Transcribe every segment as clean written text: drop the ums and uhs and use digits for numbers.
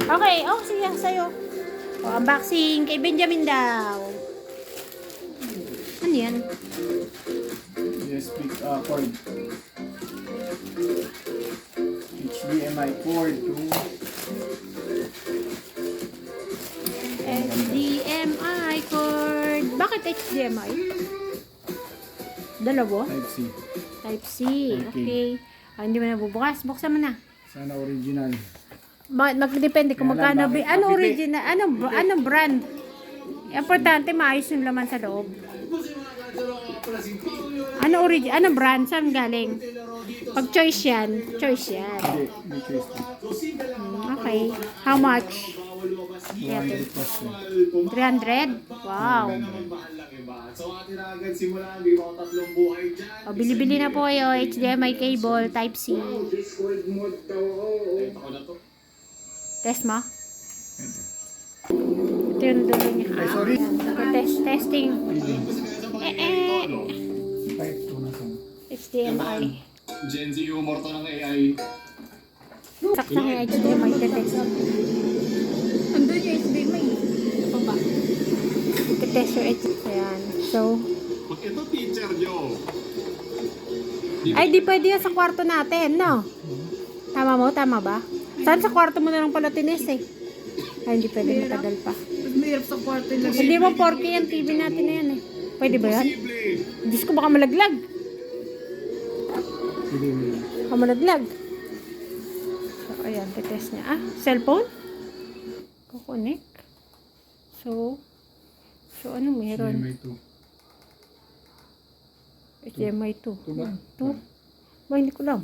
Okay, oh, sige, sa'yo. Oh, unboxing kay Benjamin daw. Ano yan? USB cord. HDMI cord to HDMI cord. Bakit HDMI? Dalawa? Type-C. Type-C. Okay. Ah, hindi mo na bubukas. Buksan mo na. Sana original. Bakit magdepende kung Kaya magkano. lang, bakit Ano mapipi? original? Anong brand? Importante maayos yung laman sa loob. Ano brand? Saan galing? Pag choice yan. Choice yan. Hindi, may choice na. Okay. How much? 200 plus na. 300? Wow. O, bili-bili na po kayo. HDMI cable, Type-C. Test mo? Ito yung dulo niya. Ay, sorry. Testing. Type 2 na sa. HDMI. Gen Z humor to ng AI. Saksa ng HDMI test. Andun yung HDMI. Ito ba? Test yung HDMI. Ayan. So, Pag ito teacher nyo. ay di pwede yan sa kwarto natin, no? Tama mo? Tama ba? Saan sa kwarto mo na lang pala tinis eh? Ay, hindi pwede, matagal pa. Mas mahirap sa kwarto yung lagay. Hindi mo 4K yung TV natin na yan eh. Pwede ba yan? Posible. Diyos ko, baka malaglag. Hindi mo yun. Baka malaglag. So, ayan, test niya. Ah, cellphone? Kukonek. So, ano meron? HDMI 2. HDMI 2. Ito ba? 2? Ba, hindi ko alam.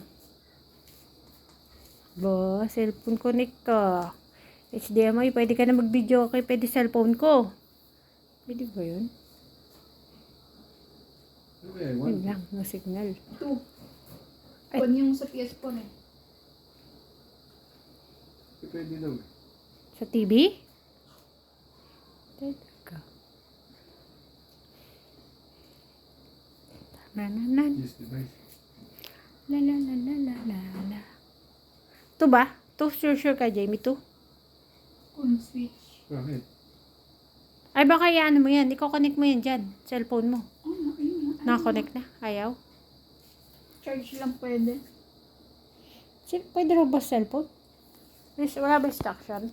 Ba, cellphone connect ka. HDMI, pwede ka na mag-video kay pwede cellphone ko. Pwede ba yun? Okay, Yun lang, no signal. Ito. Ay. One yung sa PS4 eh. Pwede daw. Sa TV? Teka. Nananan. Yes, device. La la la la la la la. Ito ba? Ito, sure ka, Jamie, ito? On switch. Bakit? Ay, baka ano mo yan. Iko-connect mo yan dyan. Cellphone mo. Oh, ayun na. Naka-connect na. Ayaw. Charge lang pwede. Pwede rin ba cellphone? Wala ba instruction?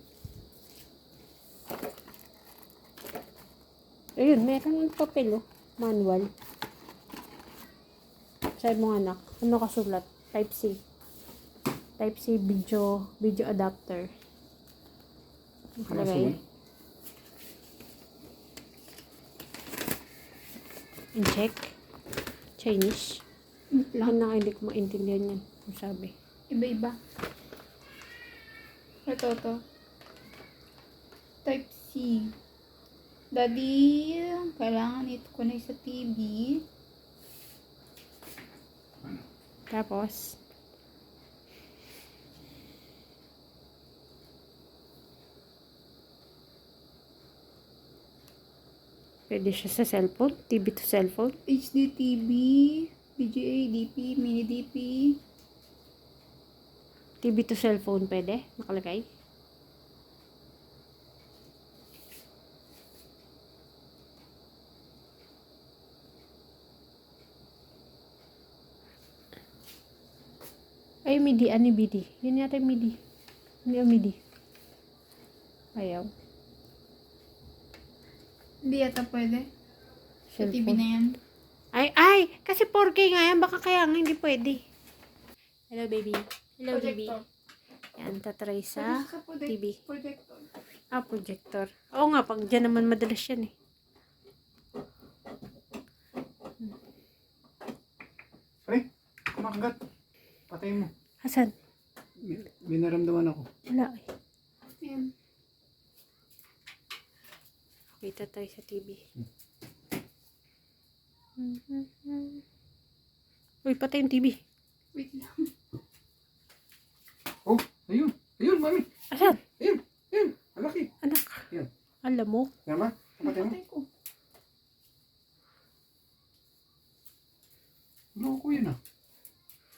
Ayun, meron ng papel, oh. Manual. Sabi mo, anak. Ano kasulat? Type-C. Type-C video adapter. Nakalagay. In-check. Chinese. Lahat na hindi ko maintindihan yan. Ang sabi. Iba-iba. Ito. Type C. Daddy, kailangan ito connect sa TV. Tapos, pwede siya sa cellphone. TV to cellphone. HD TV, VGA, DP, mini DP. TV to cellphone pwede. Nakalagay. Ay, MIDI. Ano yung MIDI? Yun yata yung MIDI. Ano yung MIDI? Ayaw. Hindi yata pwede. Sa TV Cellphone. na yan. Ay! Kasi 4K nga yan. Baka kaya nga hindi pwede. Hello, baby. Hello, baby. Projector. Yan, tatry Pwede sa sa TV. projector. Ah, projector. Oo nga, pag dyan naman madalas yan eh. Pre, kumakagat. Patay mo. Hasan? May naramdaman ako. Wala eh. Ayan. Okay, tatry sa TV. Uy, patay yung TV. Wait lang. Oh, ayun. Ayun, mami. Asan? Ayun. Ayun. Ang laki. Anak. Yan. Alam mo. Tama? Kapatay mo. Napatay ko. Loko yun ah.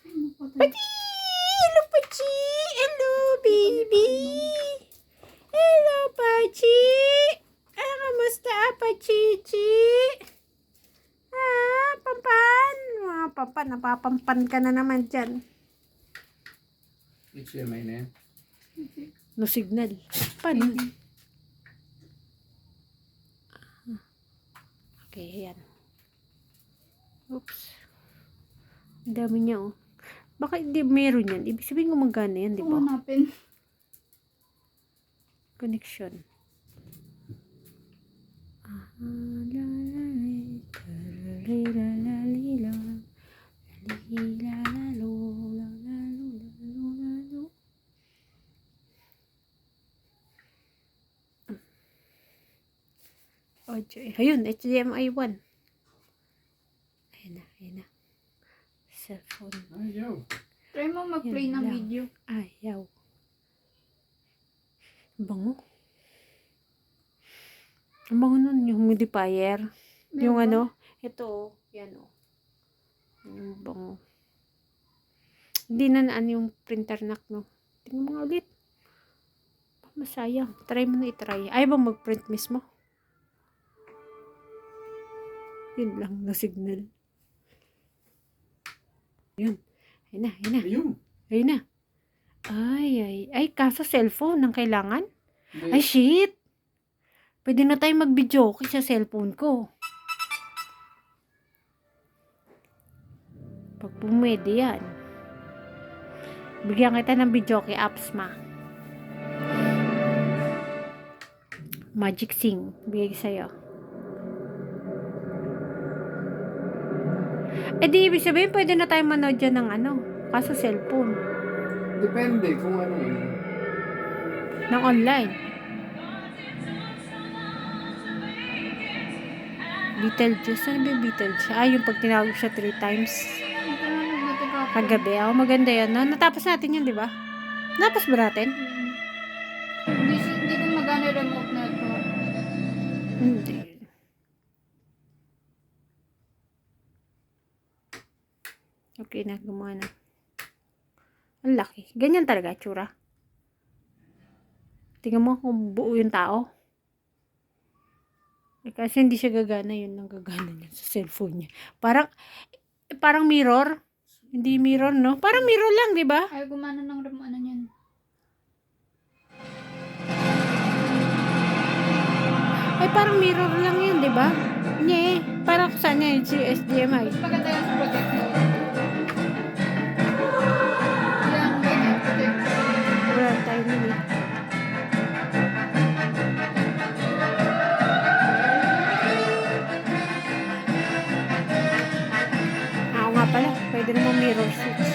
Ay, napatay. Pachi! Hello, Pachi! Hello, baby! napapampan ka na naman dyan. HDMI na yan. No signal. Paano? Okay, yan. Oops. Ang dami niya, oh. Baka hindi meron yan. Ibig sabihin gumagana yan, di ba? Hanapin. Connection. Ayun, HDMI 1. Ayan na. Cellphone. Ayaw. Try mo mag-play Yan ng lang. video. Ayaw. Bango. Ang bango nun, yung humidifier. Yung Meron ba? ano, ito, yan o. Yung bango. Hindi na naan yung printer knock, no? Tingnan mo nga ulit. Masayang. Try mo na itry. Ayaw ba mag-print mismo? Yun lang, na signal. Yun. Ayun na. Ayun. Ayun na. Ay, kaso cellphone ang kailangan? Hindi. Ay, shit! Pwede na tayo mag-video sa cellphone ko. Pag pumwede yan. Bigyan kita ng video kay Apsma. Magic Sing. Bigay sa'yo. Di ibig sabihin, pwede na tayo manood dyan ng ano. Kaso cellphone. Depende kung ano yun. Ng online. Beetlejuice. Ano ba yung Beetlejuice? Yung pag tinawag siya 3 times. Ito na nagdating ako. Kagabi. Maganda yan. No? Natapos natin yan, di ba? Natapos ba natin? Hindi ko magana yung remote na ito. Hindi. Okay na. Gumawa na. Ang laki. Ganyan talaga, tsura. Tingnan mo kung buo yung tao. Kasi hindi siya gagana, yun ang gagana niya sa cellphone niya. Parang mirror. Hindi mirror, no? Parang mirror lang, di ba? Ay, gumana ng remote na yan. Ay, parang mirror lang yun, di ba? Nye, parang saan yan? Si SDMI. Mas maganda yan sa project mo. Yan, ganyan, project. Wala tayo nun eh. Ako nga pala, pwede naman mirror switch.